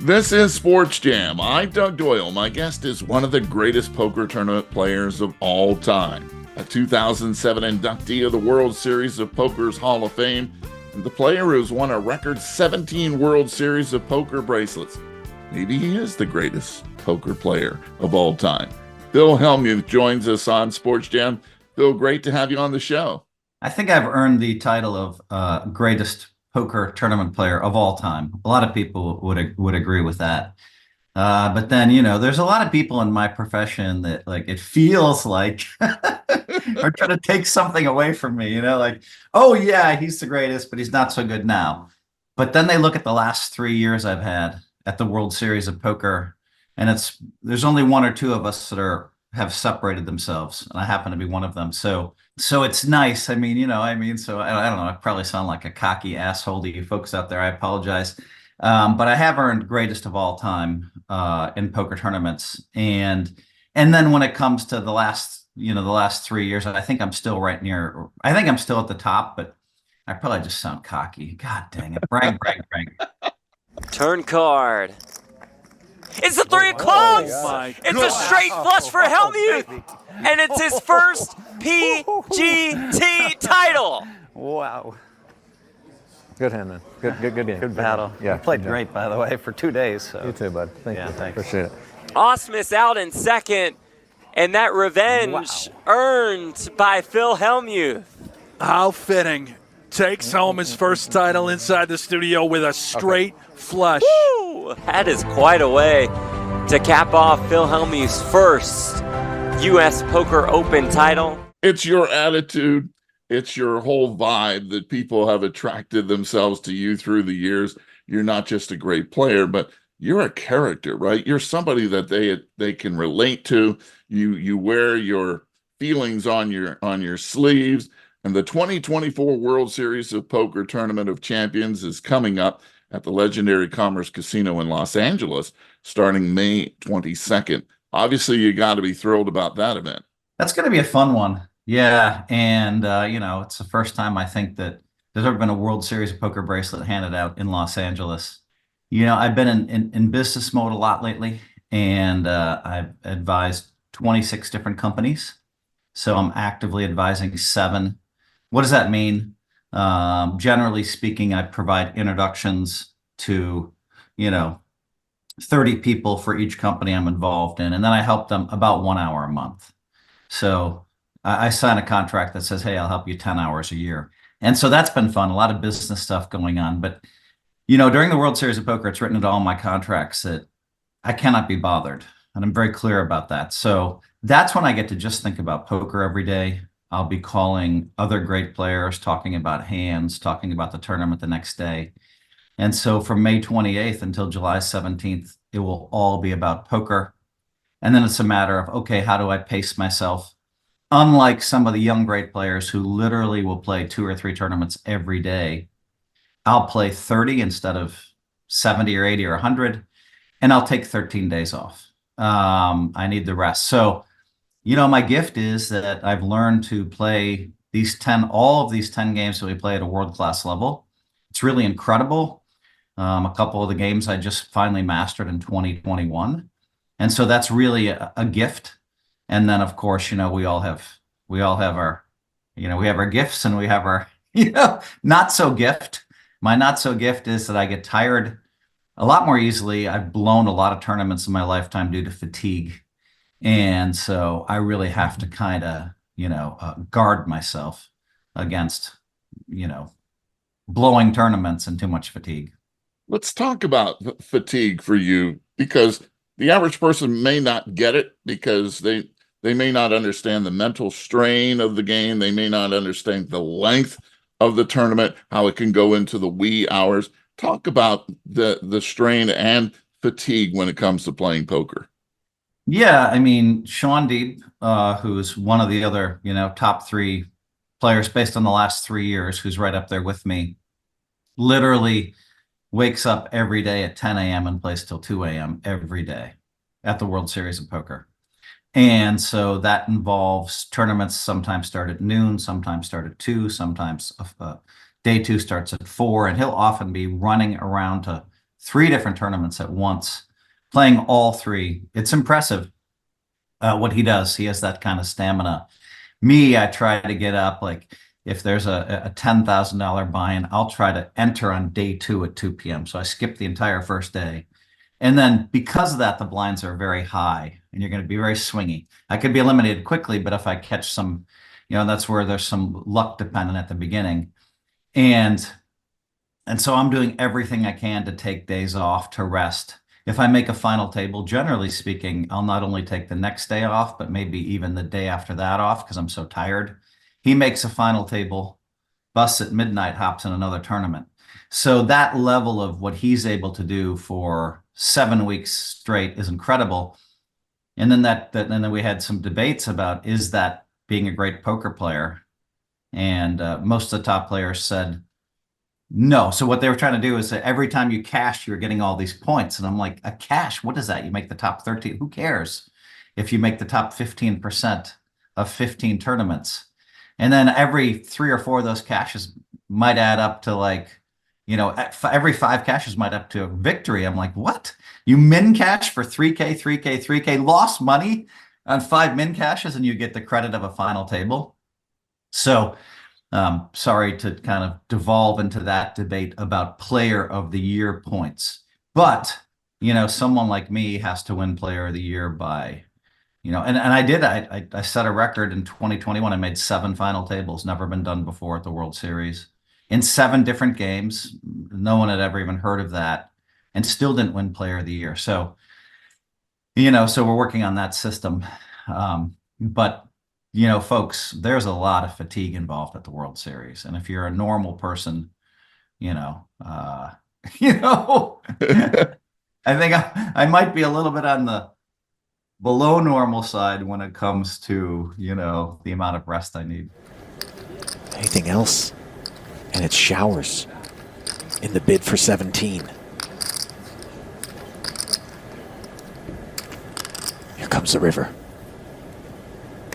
This is Sports Jam. I'm Doug Doyle. My guest is one of the greatest poker tournament players of all time, a 2007 inductee of the World Series of Poker's Hall of Fame, and the player who's won a record 17 World Series of Poker bracelets. Maybe he is the greatest poker player of all time. Phil Hellmuth joins us on Sports Jam. Phil, great to have you on the show. I think I've earned the title of greatest poker tournament player of all time. A lot of people would agree with that. But then, there's a lot of people in my profession that it feels like are trying to take something away from me, oh yeah, he's the greatest, but he's not so good now. But then they look at the last 3 years I've had at the World Series of Poker, and there's only one or two of us that have separated themselves, and I happen to be one of them. So it's nice. So I don't know. I probably sound like a cocky asshole to you folks out there. I apologize. But I have earned greatest of all time in poker tournaments. And then when it comes to the last 3 years, I think I'm still I think I'm still at the top, but I probably just sound cocky. God dang it. Brag. Turn card. It's the three of clubs. It's a straight flush for Hellmuth. And it's his first PGT title. Wow. Good hand, man. Good game. Good battle. Yeah. You played great, by the way, for 2 days. So. You too, bud. Thank you. Thanks. Appreciate it. Osmus out in second. And that revenge earned by Phil Hellmuth. How fitting. Takes home his first title inside the studio with a straight flush. Woo! That is quite a way to cap off Phil Hellmuth's first U.S. Poker Open title. It's your attitude. It's your whole vibe that people have attracted themselves to you through the years. You're not just a great player, but you're a character, right? You're somebody that they can relate to. You wear your feelings on your sleeves. And the 2024 World Series of Poker Tournament of Champions is coming up at the legendary Commerce Casino in Los Angeles starting May 22nd. Obviously, you got to be thrilled about that event. That's going to be a fun one. Yeah. And, it's the first time I think that there's ever been a World Series of Poker bracelet handed out in Los Angeles. I've been in business mode a lot lately, and I've advised 26 different companies. So I'm actively advising 7. What does that mean? Generally speaking, I provide introductions to, 30 people for each company I'm involved in, and then I help them about 1 hour a month. So I sign a contract that says, hey, I'll help you 10 hours a year. And so that's been fun, a lot of business stuff going on. But, during the World Series of Poker, it's written into all my contracts that I cannot be bothered. And I'm very clear about that. So that's when I get to just think about poker every day. I'll be calling other great players, talking about hands, talking about the tournament the next day. And so from May 28th until July 17th, it will all be about poker. And then it's a matter of, okay, how do I pace myself? Unlike some of the young great players who literally will play 2 or 3 tournaments every day, I'll play 30 instead of 70 or 80 or 100, and I'll take 13 days off. I need the rest. So my gift is that I've learned to play all of these 10 games that we play at a world-class level. It's really incredible. A couple of the games I just finally mastered in 2021. And so that's really a gift. And then, of course, we all have our, we have our gifts, and we have our, not so gift. My not so gift is that I get tired a lot more easily. I've blown a lot of tournaments in my lifetime due to fatigue. And so I really have to kind of, guard myself against, blowing tournaments and too much fatigue. Let's talk about fatigue for you, because the average person may not get it, because they may not understand the mental strain of the game. They may not understand the length of the tournament, how it can go into the wee hours. Talk about the strain and fatigue when it comes to playing poker. Yeah, Sean Deeb, who's one of the other, top 3 players based on the last 3 years, who's right up there with me, literally wakes up every day at 10 a.m. and plays till 2 a.m. every day at the World Series of Poker. And so that involves tournaments sometimes start at noon, sometimes start at 2, sometimes day 2 starts at 4, and he'll often be running around to 3 different tournaments at once, playing all 3. It's impressive what he does. He has that kind of stamina. Me, I try to get up, like if there's a $10,000 buy-in, I'll try to enter on day 2 at 2 p.m. So I skip the entire first day. And then because of that, the blinds are very high and you're going to be very swingy. I could be eliminated quickly, but if I catch some, that's where there's some luck dependent at the beginning. And so I'm doing everything I can to take days off to rest. If I make a final table, generally speaking, I'll not only take the next day off, but maybe even the day after that off because I'm so tired. He makes a final table, busts at midnight, hops in another tournament. So that level of what he's able to do for 7 weeks straight is incredible. And then we had some debates about, is that being a great poker player? And most of the top players said no. So what they were trying to do is that every time you cash, you're getting all these points. And I'm like, a cash, what is that? You make the top 13. Who cares if you make the top 15% of 15 tournaments? And then every 3 or 4 of those cashes might add up to every 5 cashes might up to a victory. I'm like, what? You min cash for 3K, 3K, 3K, lost money on 5 min cashes and you get the credit of a final table. So sorry to kind of devolve into that debate about player of the year points. But, someone like me has to win player of the year by, and I did. I set a record in 2021. I made 7 final tables, never been done before at the World Series in 7 different games. No one had ever even heard of that and still didn't win player of the year. So, so we're working on that system. But folks, there's a lot of fatigue involved at the World Series. And if you're a normal person, I think I might be a little bit on the below normal side when it comes to, the amount of rest I need. Anything else? And it's showers in the bid for 17. Here comes the river.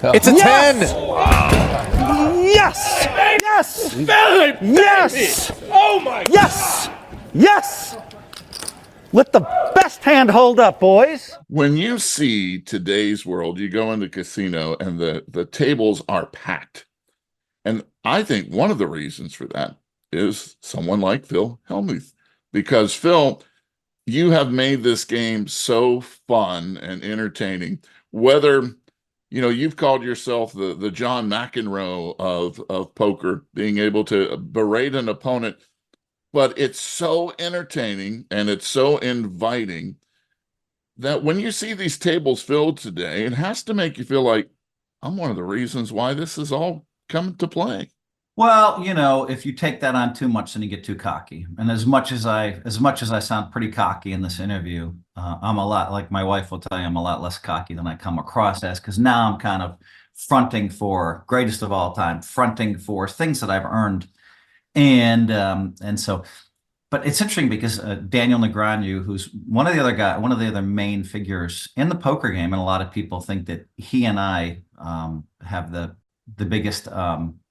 It's a 10! Yes! Yes! Yes! Oh my! Yes! Yes! Let the best hand hold up, boys. When you see today's world, you go into casino and the tables are packed. And I think one of the reasons for that is someone like Phil Hellmuth. Because, Phil, you have made this game so fun and entertaining. Whether, you've called yourself the John McEnroe of poker, being able to berate an opponent, but it's so entertaining and it's so inviting that when you see these tables filled today, it has to make you feel like, I'm one of the reasons why this is all come to play. Well, if you take that on too much, then you get too cocky. And as much as I sound pretty cocky in this interview, I'm a lot, like my wife will tell you, I'm a lot less cocky than I come across as, because now I'm kind of fronting for greatest of all time, fronting for things that I've earned. And so, but it's interesting because Daniel Negreanu, who's one of the other main figures in the poker game, and a lot of people think that he and I have the biggest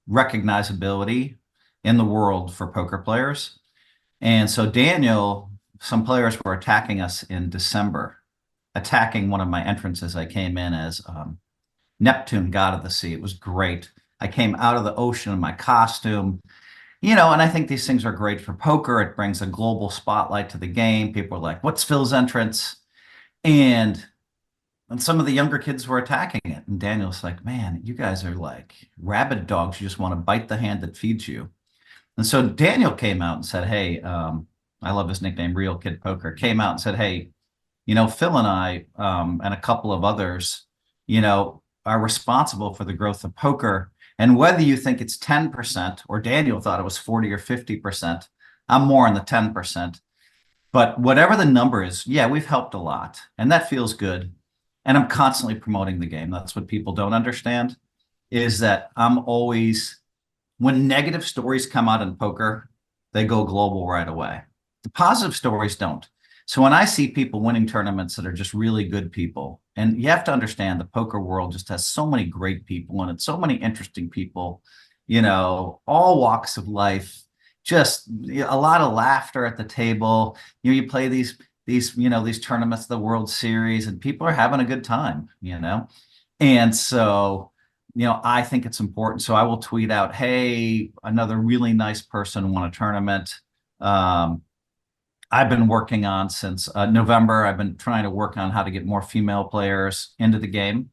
recognizability in the world for poker players. And so Daniel, some players were attacking us in December, attacking one of my entrances. I came in as Neptune, god of the sea. It was great. I came out of the ocean in my costume, and I think these things are great for poker. It brings a global spotlight to the game. People are like, what's Phil's entrance? And some of the younger kids were attacking it. And Daniel's like, man, you guys are like rabid dogs. You just want to bite the hand that feeds you. And so Daniel came out and said, hey, I love his nickname, Real Kid Poker, came out and said, hey, Phil and I and a couple of others, are responsible for the growth of poker. And whether you think it's 10% or Daniel thought it was 40 or 50%, I'm more in the 10%. But whatever the number is, yeah, we've helped a lot. And that feels good. And I'm constantly promoting the game. That's what people don't understand, is that I'm always, when negative stories come out in poker, they go global right away. The positive stories don't. So when I see people winning tournaments that are just really good people, and you have to understand the poker world just has so many great people and it's so many interesting people, all walks of life. just a lot of laughter at the table. You play these these tournaments, the World Series, and people are having a good time, And so, I think it's important. So I will tweet out, hey, another really nice person won a tournament. I've been working on since November. I've been trying to work on how to get more female players into the game,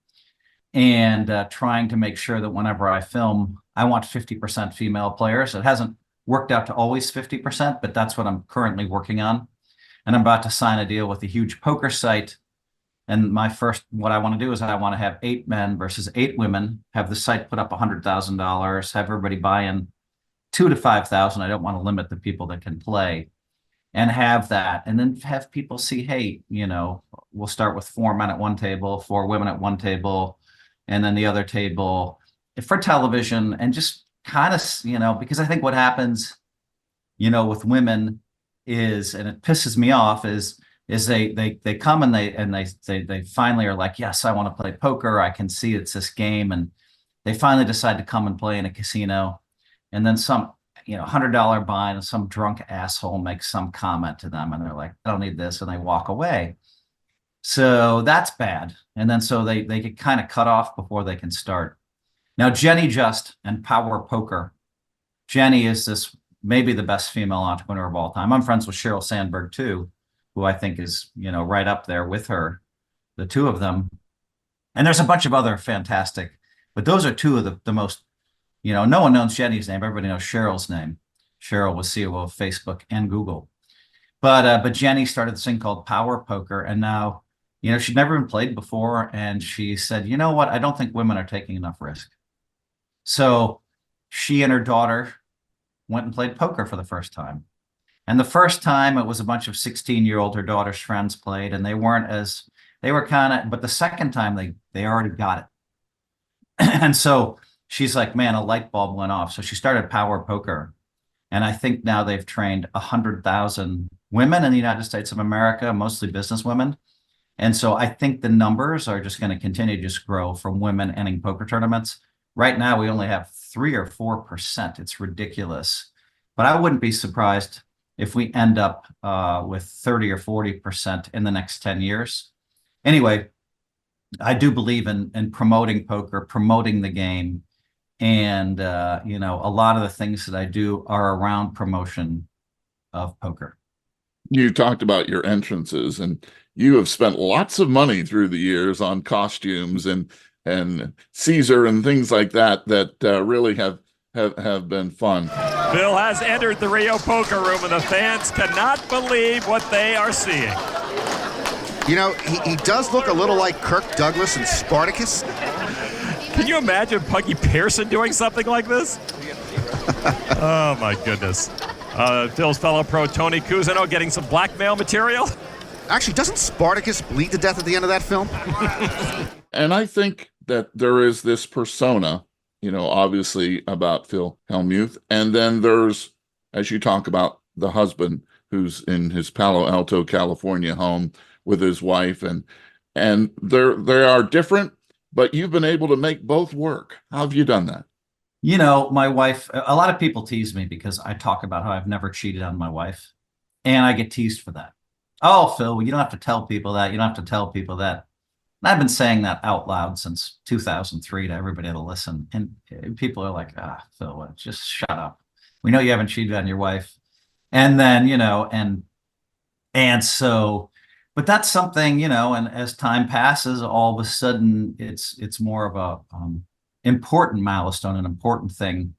and trying to make sure that whenever I film, I want 50% female players. It hasn't worked out to always 50%, but that's what I'm currently working on. And I'm about to sign a deal with a huge poker site. And what I want to do is I want to have 8 men versus 8 women, have the site put up $100,000, have everybody buy in 2 to 5,000. I don't want to limit the people that can play, and have that. And then have people see, hey, we'll start with 4 men at one table, 4 women at one table, and then the other table for television, and just kind of, because I think what happens, with women is, and it pisses me off, is they come and they finally are like, yes, I want to play poker. I can see it's this game, and they finally decide to come and play in a casino, and then some $100 buy, and some drunk asshole makes some comment to them, and they're like, I don't need this, and they walk away. So that's bad. And then so they get kind of cut off before they can start. Now, Jenny Just and Power Poker. Jenny is this maybe the best female entrepreneur of all time. I'm friends with Sheryl Sandberg too, who I think is, right up there with her, the two of them. And there's a bunch of other fantastic, but those are two of the most, no one knows Jenny's name. Everybody knows Cheryl's name. Sheryl was CEO of Facebook and Google. But Jenny started this thing called Power Poker, and now, she'd never been played before, and she said, you know what? I don't think women are taking enough risk. So she and her daughter went and played poker for the first time. And the first time it was a bunch of 16-year-old, her daughter's friends played, and they were kind of, but the second time they already got it. And so she's like, man, a light bulb went off. So she started Power Poker. And I think now they've trained 100,000 women in the United States of America, mostly business women. And so I think the numbers are just going to continue to just grow from women entering poker tournaments. Right now, we only have 3 or 4%. It's ridiculous. But I wouldn't be surprised if we end up with 30 or 40% in the next 10 years. Anyway, I do believe in promoting poker, promoting the game. And, a lot of the things that I do are around promotion of poker. You talked about your entrances, and you have spent lots of money through the years on costumes and Caesar and things like that really have been fun. Phil has entered the Rio Poker Room, and the fans cannot believe what they are seeing. He does look a little like Kirk Douglas and Spartacus. Can you imagine Puggy Pearson doing something like this? Oh, my goodness. Phil's fellow pro Tony Cousineau getting some blackmail material. Actually, doesn't Spartacus bleed to death at the end of that film? And I think that there is this persona, obviously about Phil Hellmuth. And then there's, as you talk about, the husband who's in his Palo Alto, California home with his wife. And they are different, but you've been able to make both work. How have you done that? My wife, a lot of people tease me because I talk about how I've never cheated on my wife, and I get teased for that. Oh, Phil, you don't have to tell people that. You don't have to tell people that. And I've been saying that out loud since 2003 to everybody to listen. And people are like, Phil, just shut up. We know you haven't cheated on your wife. And then, and so, but that's something, and as time passes, all of a sudden it's more of a important milestone, an important thing,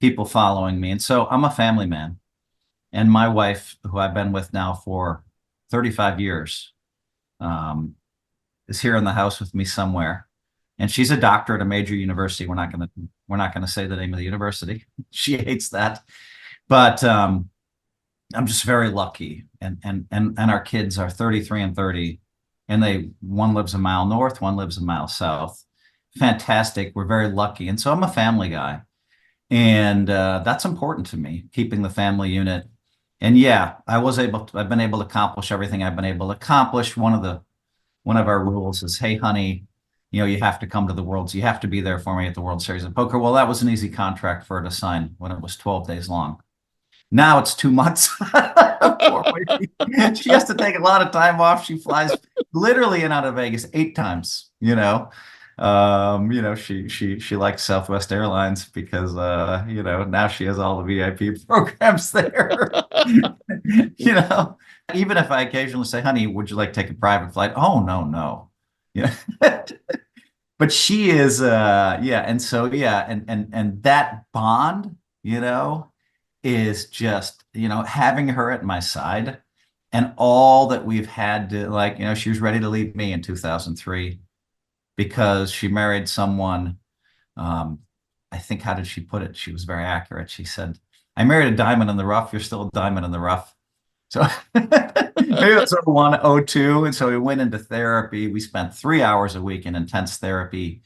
people following me. And so I'm a family man, and my wife, who I've been with now for 35 years, is here in the house with me somewhere, and she's a doctor at a major university. We're not going to say the name of the university. She hates that, but I'm just very lucky, and our kids are 33 and 30, and one lives a mile north, one lives a mile south. Fantastic. We're very lucky. And so I'm a family guy, and that's important to me, keeping the family unit. And yeah, I've been able to accomplish everything I've been able to accomplish. One of our rules is, hey, honey, you have to come to the Worlds. You have to be there for me at the World Series of Poker. Well, that was an easy contract for her to sign when it was 12 days long. Now it's 2 months. Poor lady. She has to take a lot of time off. She flies literally in and out of Vegas 8 times, she likes Southwest Airlines because now she has all the VIP programs there. Even if I occasionally say, honey, would you like to take a private flight? Oh, no. Yeah. But she is and that bond, is just, having her at my side and all that we've had to she was ready to leave me in 2003 because she married someone. I think, how did she put it? She was very accurate. She said, I married a diamond in the rough. You're still a diamond in the rough. So maybe it was 01, 02. And so we went into therapy. We spent 3 hours a week in intense therapy.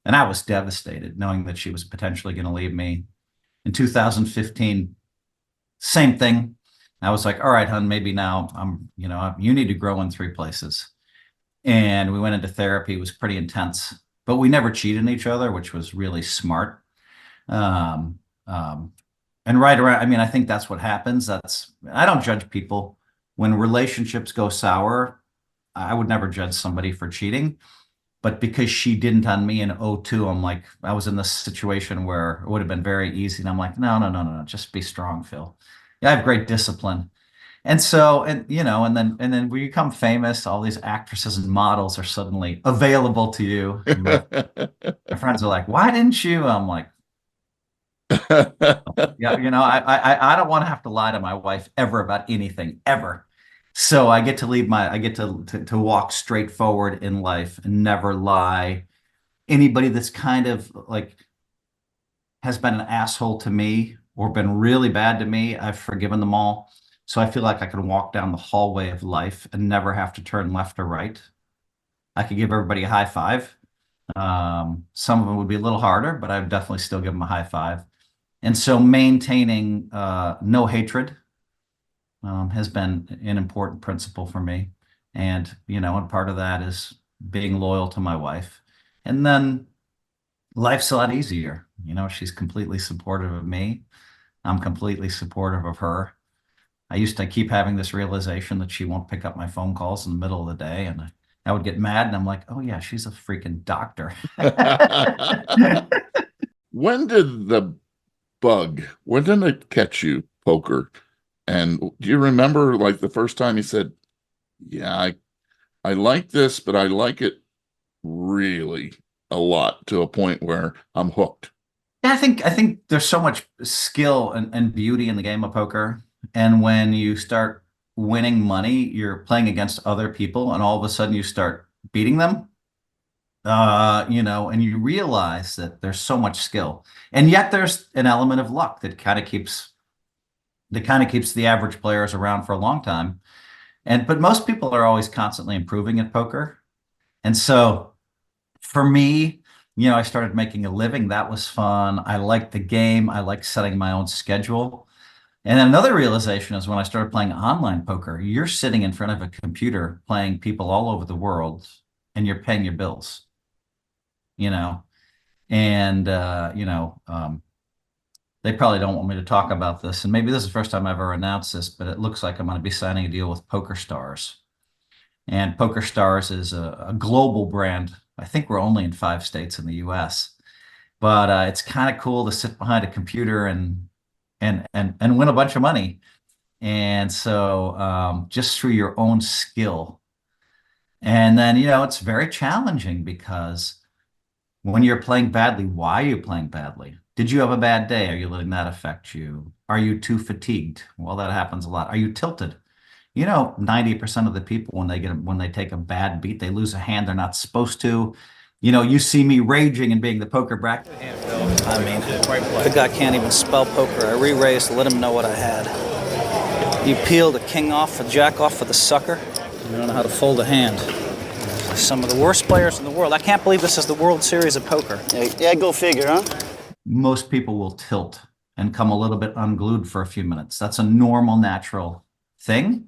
And I was devastated knowing that she was potentially going to leave me. In 2015, same thing. I was like, all right, hon, maybe now you need to grow in 3 places. And we went into therapy. It was pretty intense, but we never cheated on each other, which was really smart. And right around, I think that's what happens. I don't judge people. When relationships go sour, I would never judge somebody for cheating. But because she didn't on me in 02, I was in this situation where it would have been very easy. And I'm like, no, just be strong, Phil. Yeah, I have great discipline. And so, and then when you become famous, all these actresses and models are suddenly available to you. My friends are like, why didn't you? I'm like, yeah, I don't want to have to lie to my wife ever about anything, ever. So I get to walk straight forward in life and never lie. Anybody that's kind of has been an asshole to me or been really bad to me, I've forgiven them all. So I feel like I can walk down the hallway of life and never have to turn left or right. I could give everybody a high five. Some of them would be a little harder, but I would definitely still give them a high five. And so maintaining no hatred has been an important principle for me. And, and part of that is being loyal to my wife. And then life's a lot easier. She's completely supportive of me. I'm completely supportive of her. I used to keep having this realization that she won't pick up my phone calls in the middle of the day. And I would get mad and I'm like, oh yeah, she's a freaking doctor. When did it catch you, poker? And do you remember the first time you said, yeah, I like this, but I like it really a lot to a point where I'm hooked? Yeah, I think there's so much skill and beauty in the game of poker. And when you start winning money, you're playing against other people, and all of a sudden you start beating them. And you realize that there's so much skill, and yet there's an element of luck that kind of keeps the average players around for a long time. But most people are always constantly improving at poker. And so for me, I started making a living. That was fun. I liked the game. I liked setting my own schedule. And another realization is when I started playing online poker, you're sitting in front of a computer playing people all over the world and you're paying your bills, and, they probably don't want me to talk about this. And maybe this is the first time I've ever announced this, but it looks like I'm going to be signing a deal with PokerStars. And PokerStars is a global brand. I think we're only in 5 states in the US, but it's kind of cool to sit behind a computer and win a bunch of money. And so just through your own skill. And then, it's very challenging because when you're playing badly, why are you playing badly? Did you have a bad day? Are you letting that affect you? Are you too fatigued? Well, that happens a lot. Are you tilted? 90% of the people, when they take a bad beat, they lose a hand they're not supposed to. You see me raging and being the poker brat. I mean, the guy can't even spell poker. I re-raised to let him know what I had. You peel the king off, a jack off for the sucker. You don't know how to fold a hand. Some of the worst players in the world. I can't believe this is the World Series of Poker. Yeah, go figure, huh? Most people will tilt and come a little bit unglued for a few minutes. That's a normal, natural thing.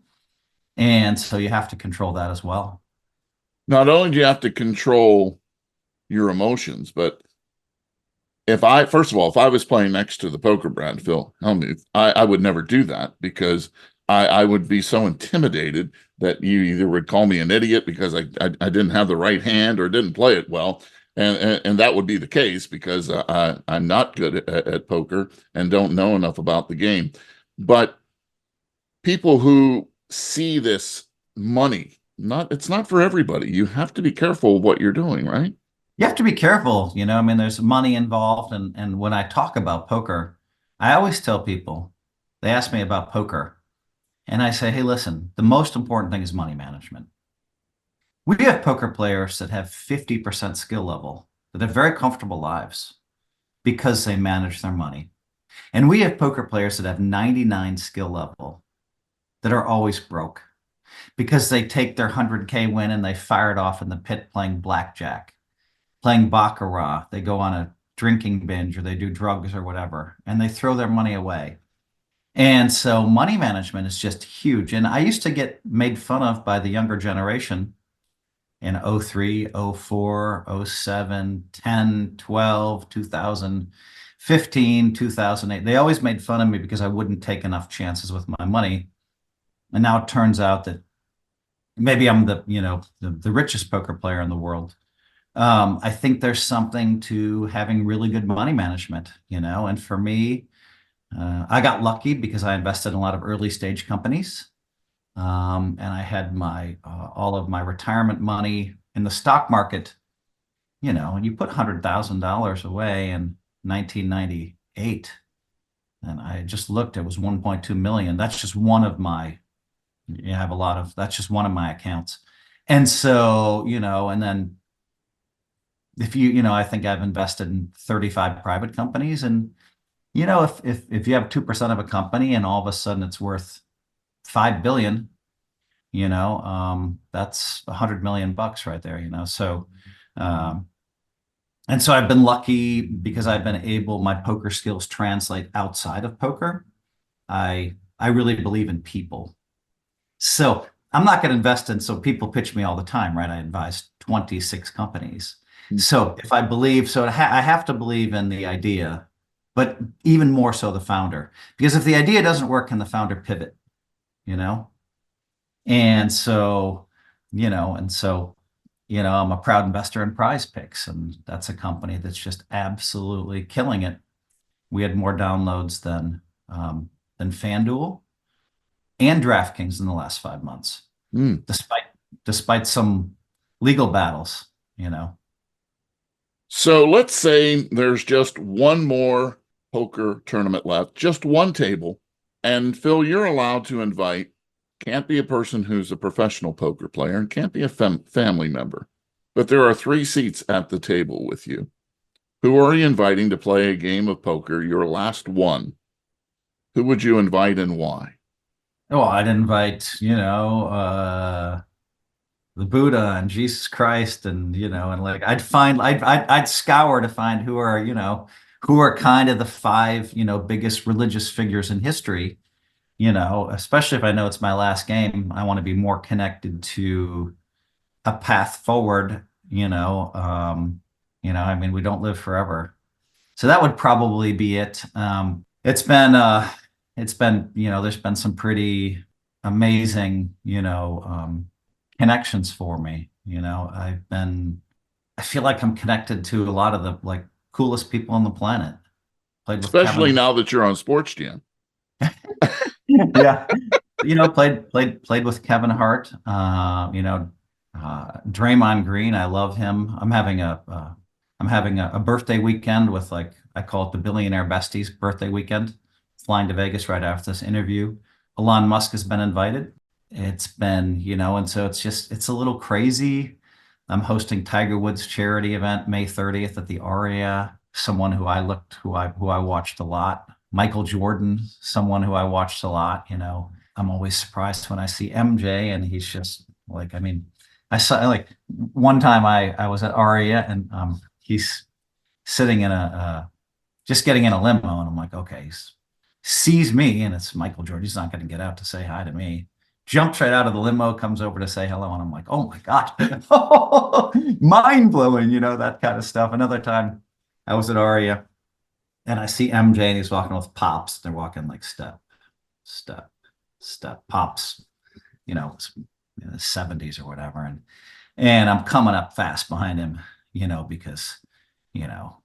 And so you have to control that as well. Not only do you have to control your emotions, but first of all, if I was playing next to the poker brand, Phil Hellmuth, I would never do that because I would be so intimidated that you either would call me an idiot because I didn't have the right hand or didn't play it well. And that would be the case because I'm not good at poker and don't know enough about the game. But people who see this money, it's not for everybody. You have to be careful what you're doing, right? You have to be careful, you know. I mean, there's money involved, and when I talk about poker, I always tell people, they ask me about poker, and I say, hey, listen, the most important thing is money management. We have poker players that have 50% skill level, that have very comfortable lives because they manage their money. And we have poker players that have 99 skill level that are always broke because they take their 100K win and they fire it off in the pit playing blackjack, playing baccarat. They go on a drinking binge or they do drugs or whatever, and they throw their money away. And so money management is just huge. And I used to get made fun of by the younger generation in 03, 04, 07, 10, 12, 2015, 2008. They always made fun of me because I wouldn't take enough chances with my money. And now it turns out that maybe I'm the richest poker player in the world. I think there's something to having really good money management, you know, and for me, I got lucky because I invested in a lot of early stage companies. And I had all of my retirement money in the stock market, you know, and you put $100,000 away in 1998. And I just looked, it was 1.2 million. That's just one of my, that's just one of my accounts. And so, you know, and then if I think I've invested in 35 private companies, and, you know, if you have 2% of a company and all of a sudden it's worth 5 billion, you know, that's 100 million bucks right there, you know. So, and so I've been lucky because I've been my poker skills translate outside of poker. I really believe in people. So I'm not going to invest in, so people pitch me all the time, right? I advise 26 companies. So if I believe, I have to believe in the idea, but even more so the founder, because if the idea doesn't work, can the founder pivot, you know? And so, I'm a proud investor in Prize Picks, and that's a company that's just absolutely killing it. We had more downloads than FanDuel and DraftKings in the last 5 months, despite some legal battles, you know. So let's say there's just one more poker tournament left, just one table, and Phil, you're allowed to invite. Can't be a person who's a professional poker player and can't be a family member. But there are 3 seats at the table with you. Who are you inviting to play a game of poker, your last one? Who would you invite and why? Oh, I'd invite, the Buddha and Jesus Christ, and, and like I'd scour to find who are kind of the 5, biggest religious figures in history. Especially if I know it's my last game, I want to be more connected to a path forward, I mean, we don't live forever. So that would probably be it. It's been, there's been some pretty amazing, connections for me. I feel like I'm connected to a lot of the like coolest people on the planet. Especially now that you're on SportsJam. Yeah, played with Kevin Hart. Draymond Green, I love him. I'm having a birthday weekend with, like, I call it the billionaire besties birthday weekend. Flying to Vegas right after this interview. Elon Musk has been invited. It's been, and so it's a little crazy. I'm hosting Tiger Woods' charity event May 30th at the Aria. Someone who I watched a lot. Michael Jordan, someone who I watched a lot. I'm always surprised when I see MJ, and he's just like, I mean, I saw, like, one time I was at Aria, and he's sitting in just getting in a limo, and I'm like, okay, he sees me, and it's Michael Jordan. He's not going to get out to say hi to me. Jumps right out of the limo, comes over to say hello, and I'm like, oh my God, mind blowing, that kind of stuff. Another time I was at Aria, and I see MJ and he's walking with Pops. They're walking like step, step, step. Pops, it's in the 70s or whatever. And I'm coming up fast behind him, because,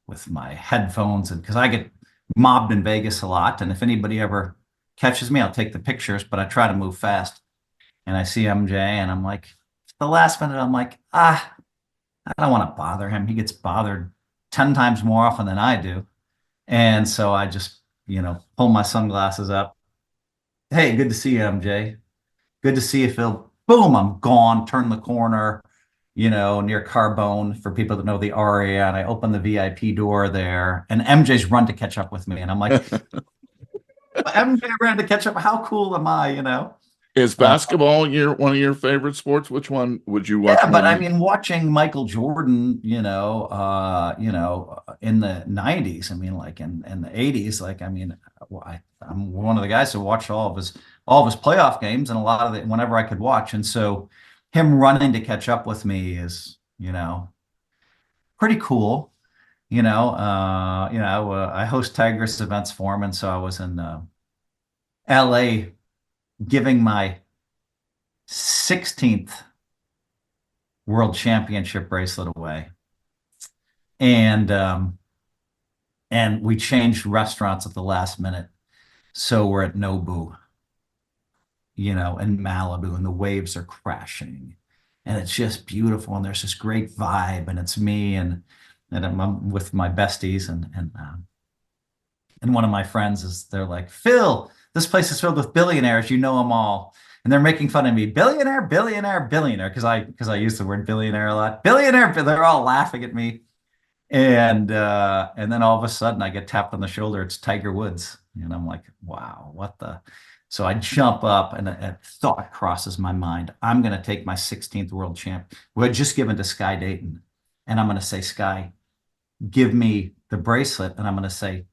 with my headphones and because I get mobbed in Vegas a lot. And if anybody ever catches me, I'll take the pictures, but I try to move fast. And I see MJ and I'm like, the last minute, I'm like, I don't want to bother him. He gets bothered 10 times more often than I do. And so I just, pull my sunglasses up. Hey, good to see you, MJ. Good to see you, Phil. Boom, I'm gone. Turn the corner, near Carbone for people that know the area. And I open the VIP door there. And MJ's run to catch up with me. And I'm like, MJ ran to catch up. How cool am I, Is basketball one of your favorite sports? Which one would you watch? Yeah, but I mean, watching Michael Jordan, in the 90s, I mean, like in the 80s, like, I mean, I'm one of the guys who watched all of his playoff games and a lot of it whenever I could watch. And so him running to catch up with me is, pretty cool. I host Tigris events for him. And so I was in LA giving my 16th world championship bracelet away. And we changed restaurants at the last minute. So we're at Nobu, in Malibu, and the waves are crashing. And it's just beautiful. And there's this great vibe. And it's me and I'm with my besties and one of my friends they're like, Phil, this place is filled with billionaires. You know them all. And they're making fun of me. Billionaire, billionaire, billionaire. Because I use the word billionaire a lot. Billionaire, they're all laughing at me. And then all of a sudden I get tapped on the shoulder. It's Tiger Woods. And I'm like, wow, what the? So I jump up and a thought crosses my mind. I'm going to take my 16th world champ. We're just given to Sky Dayton. And I'm going to say, Sky, give me the bracelet. And I'm going to say,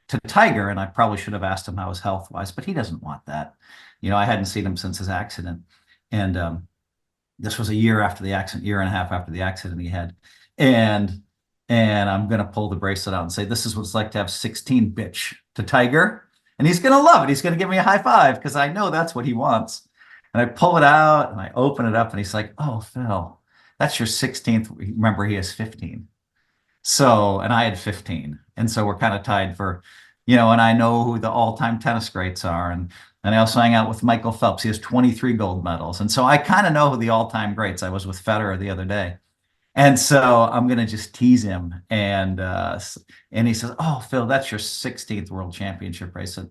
to Tiger, and I probably should have asked him how his health was, but he doesn't want that. I hadn't seen him since his accident. And this was a year after the accident, year and a half after the accident he had. And I'm going to pull the bracelet out and say, this is what it's like to have 16, bitch, to Tiger. And he's going to love it. He's going to give me a high five because I know that's what he wants. And I pull it out and I open it up and he's like, oh, Phil, that's your 16th. Remember, he has 15. So, and I had 15. And so we're kind of tied for, and I know who the all-time tennis greats are. And I also hang out with Michael Phelps. He has 23 gold medals. And so I kind of know who the all-time greats. I was with Federer the other day. And so I'm going to just tease him. And he says, oh, Phil, that's your 16th world championship bracelet.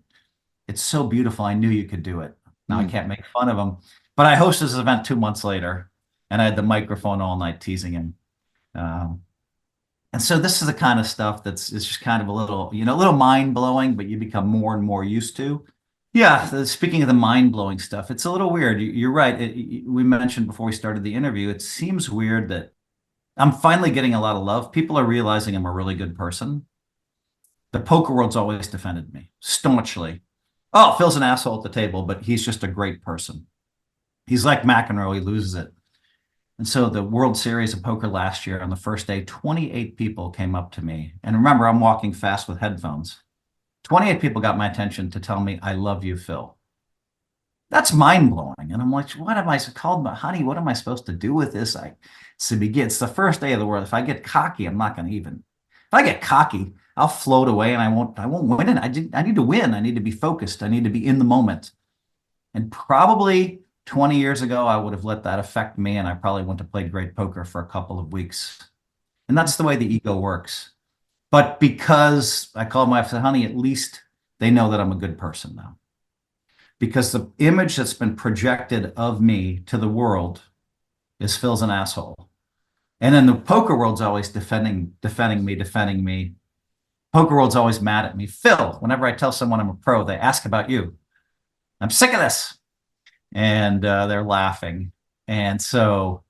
It's so beautiful. I knew you could do it. Now I can't make fun of him. But I hosted this event 2 months later. And I had the microphone all night teasing him. And so this is the kind of stuff it's just kind of a little mind-blowing, but you become more and more used to. Yeah, speaking of the mind-blowing stuff, it's a little weird. You're right. We mentioned before we started the interview, it seems weird that I'm finally getting a lot of love. People are realizing I'm a really good person. The poker world's always defended me staunchly. Oh, Phil's an asshole at the table, but he's just a great person. He's like McEnroe, he loses it. And so the World Series of Poker last year, on the first day, 28 people came up to me. And remember, I'm walking fast with headphones. 28 people got my attention to tell me, I love you, Phil. That's mind-blowing. And I'm like, what am I called? Honey, what am I supposed to do with this? It's the first day of the world. If I get cocky, I'm not going to even. If I get cocky, I'll float away and I won't win it. I need to win. I need to be focused. I need to be in the moment. And probably 20 years ago, I would have let that affect me, and I probably wouldn't have played great poker for a couple of weeks. And that's the way the ego works. But because I called my wife and said, honey, at least they know that I'm a good person now. Because the image that's been projected of me to the world is Phil's an asshole. And then the poker world's always defending me. Poker world's always mad at me. Phil, whenever I tell someone I'm a pro, they ask about you. I'm sick of this. And they're laughing. And so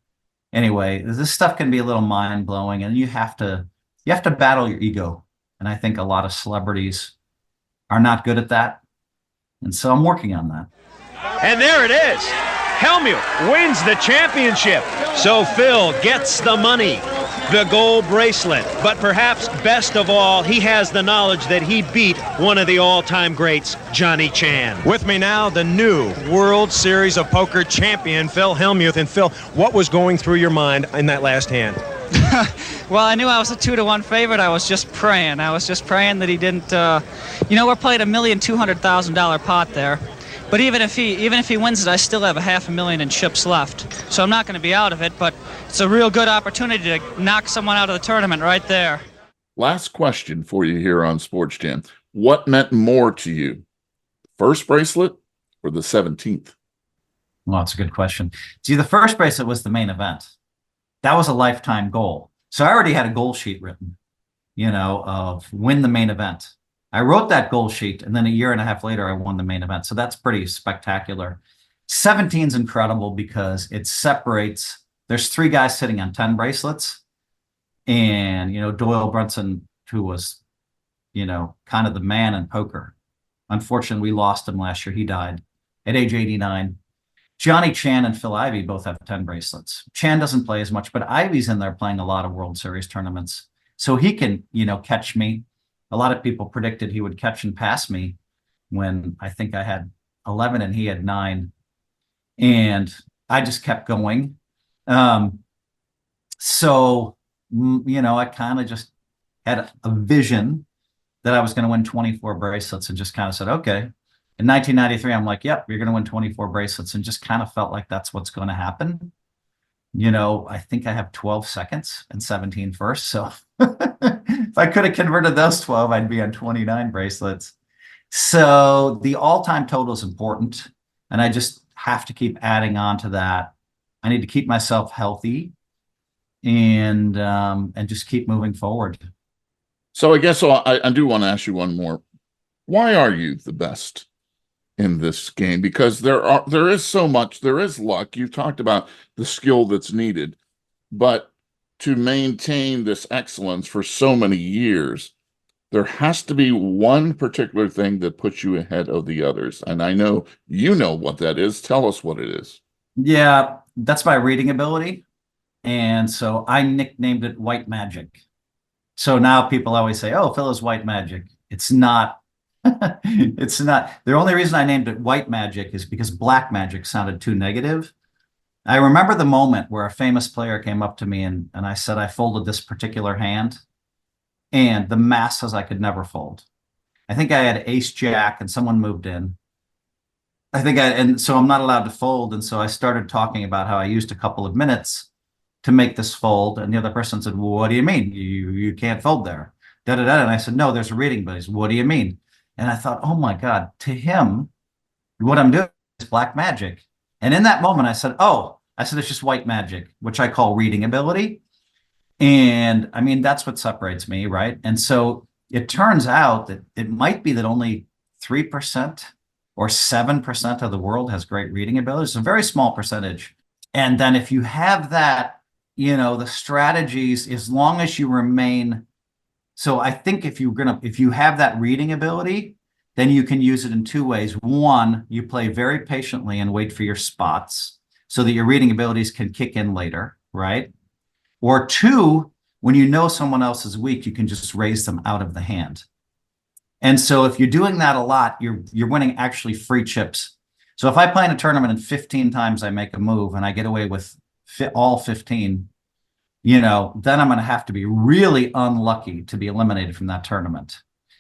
anyway, this stuff can be a little mind-blowing, and you have to battle your ego. And I think a lot of celebrities are not good at that. And so I'm working on that. And there it is. Hellmuth wins the championship. So Phil gets the money. the gold bracelet. But perhaps best of all, he has the knowledge that he beat one of the all-time greats, Johnny Chan. With me now, the new World Series of Poker champion, Phil Hellmuth. And Phil, what was going through your mind in that last hand? Well, I knew I was a 2-1 favorite. I was just praying. I was just praying that he didn't. We're playing $1,200,000 pot there. But even if he wins it, I still have $500,000 in chips left. So I'm not going to be out of it. But it's a real good opportunity to knock someone out of the tournament right there. Last question for you here on Sports Jam. What meant more to you, first bracelet or the 17th? Well, it's a good question. See, the first bracelet was the main event. That was a lifetime goal. So I already had a goal sheet written, of win the main event. I wrote that goal sheet, and then a year and a half later, I won the main event. So that's pretty spectacular. 17 is incredible because it separates. There's 3 guys sitting on 10 bracelets. And, Doyle Brunson, who was, kind of the man in poker. Unfortunately, we lost him last year. He died at age 89. Johnny Chan and Phil Ivey both have 10 bracelets. Chan doesn't play as much, but Ivey's in there playing a lot of World Series tournaments. So he can, catch me. A lot of people predicted he would catch and pass me when I think I had 11 and he had 9. And I just kept going. I kind of just had a vision that I was going to win 24 bracelets and just kind of said, okay. In 1993, I'm like, yep, you're going to win 24 bracelets, and just kind of felt like that's what's going to happen. I think I have 12 seconds and 17 first. So if I could have converted those 12, I'd be on 29 bracelets. So the all-time total is important, and I just have to keep adding on to that. I need to keep myself healthy and just keep moving forward. So I guess I do want to ask you one more. Why are you the best in this game? Because there is so much, there is luck. You've talked about the skill that's needed, but to maintain this excellence for so many years, there has to be one particular thing that puts you ahead of the others. And I know you know what that is. Tell us what it is. Yeah, that's my reading ability. And so I nicknamed it White Magic. So now people always say, oh, Phil is White Magic. It's not. It's not. The only reason I named it White Magic is because Black Magic sounded too negative. I remember the moment where a famous player came up to me and I said I folded this particular hand, and the masses I could never fold. I think I had Ace Jack and someone moved in. And so I'm not allowed to fold. And so I started talking about how I used a couple of minutes to make this fold. And the other person said, well, what do you mean? You can't fold there. Da, da, da. And I said, no, there's a reading, but he said, what do you mean? And I thought, oh my God, to him, what I'm doing is black magic. And in that moment, I said, it's just white magic, which I call reading ability. And I mean, that's what separates me, right? And so it turns out that it might be that only 3% or 7% of the world has great reading ability. It's a very small percentage. And then if you have that, the strategies, as long as you remain. So I think if you have that reading ability, then you can use it in 2 ways. One, you play very patiently and wait for your spots so that your reading abilities can kick in later, right? Or 2, when you know someone else is weak, you can just raise them out of the hand. And so if you're doing that a lot, you're winning actually free chips. So if I play in a tournament and 15 times I make a move and I get away with all 15, then I'm going to have to be really unlucky to be eliminated from that tournament,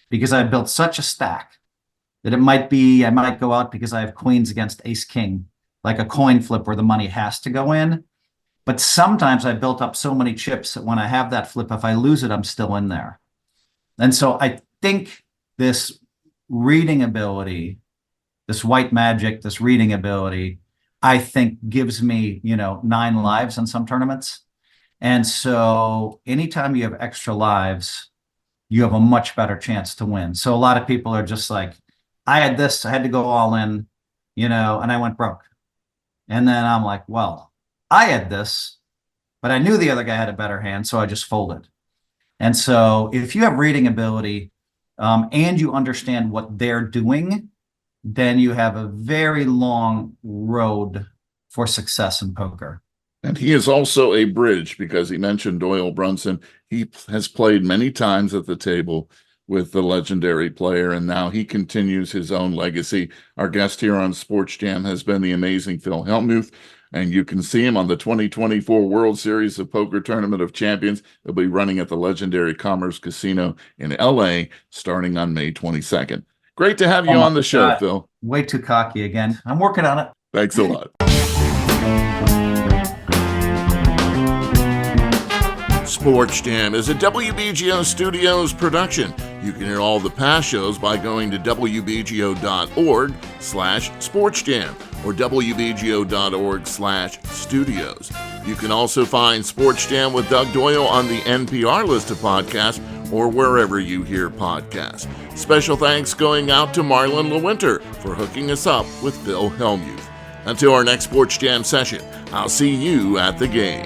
because I built such a stack that I might go out because I have queens against ace king, like a coin flip where the money has to go in. But sometimes I built up so many chips that when I have that flip, if I lose it, I'm still in there. And so I think this reading ability, this white magic, this reading ability, I think gives me, 9 lives in some tournaments. And so anytime you have extra lives, you have a much better chance to win. So a lot of people are just like, I had this, I had to go all in, and I went broke. And then I'm like, well, I had this, but I knew the other guy had a better hand, so I just folded. And so if you have reading ability and you understand what they're doing, then you have a very long road for success in poker. And he is also a bridge because he mentioned Doyle Brunson. He has played many times at the table with the legendary player, and now he continues his own legacy. Our guest here on Sports Jam has been the amazing Phil Hellmuth, and you can see him on the 2024 World Series of Poker Tournament of Champions. He'll be running at the legendary Commerce Casino in LA starting on May 22nd. Great to have you on the show, Phil. Way too cocky again. I'm working on it. Thanks a lot. Sports Jam is a WBGO Studios production. You can hear all the past shows by going to wbgo.org/sportsjam or wbgo.org/studios. You can also find Sports Jam with Doug Doyle on the NPR list of podcasts or wherever you hear podcasts. Special thanks going out to Marlon LeWinter for hooking us up with Phil Hellmuth. Until our next Sports Jam session, I'll see you at the game.